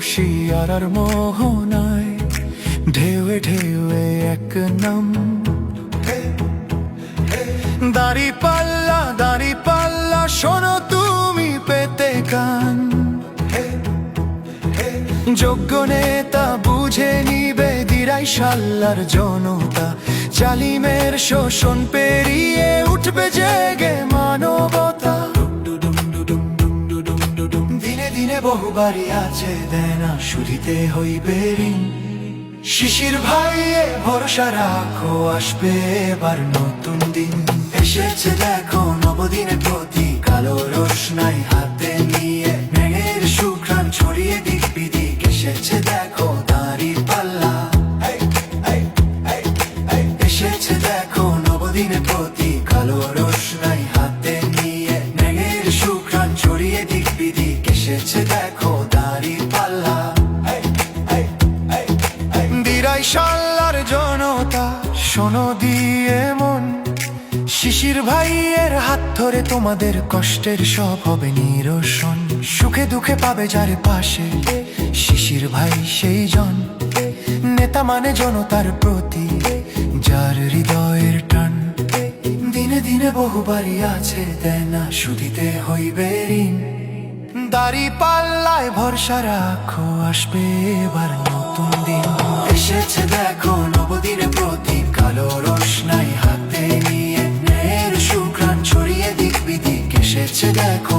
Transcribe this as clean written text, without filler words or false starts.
হুঁশিয়ার মোহনায় ঢেউয়ে ঢেউয়ে এক নাম। দাড়ি পাল্লা শোনো তুমি পেতে কান। যোগ্য নেতা বুঝে নিবে দিরাই শাল্লার জনতা। জালিমের শোষণ পেরিয়ে উঠবে জেগে মানবতা। দিনে দিনে বহু বাড়ি আছে দেনা শুধিতে হইবে ঋণ। শিশির ভাইয়ে ভরসা রাখো আসবে এবার নতুন দিন। এসেছে দেখো নবদিনের প্রতীক কালো রোশনাই হাতে নিয়ে। মেঘের সুঘ্রাণ ছড়িয়ে দিক বিদিক এসেছে দেখো দাঁড়িয়ে পাল্লা। এসেছে দেখো নবদিনের প্রতীক কালো রোশনাই হাতে নিয়ে। মেঘের সুঘ্রাণ ছড়িয়ে দিক বিদিক এসেছে দেখো দাঁড়িয়ে পাল্লা। দিরাই শাল্লার জনতা শোনো দিয়ে মন। শিশির ভাইয়ের হাত ধরে তোমাদের কষ্টের সব হবে নিরসন। সুখে দুঃখে পাবে যার পাশে শিশির ভাই সেই জন। নেতা মানে জনতার প্রতি যার হৃদয়ের টান। দিনে দিনে বহু বাড়ি আছে দেনা শুধিতে হইবে ঋণ। দাড়ি পাল্লায় ভরসা রাখো আসবে এবার নতুন দিন। এসেছে দেখো নবদিনের প্রতীক কালো রোশনাই হাতে নিয়ে। ন্যায়ের সুঘ্রাণ ছড়িয়ে দিক বিদিক এসেছে দেখো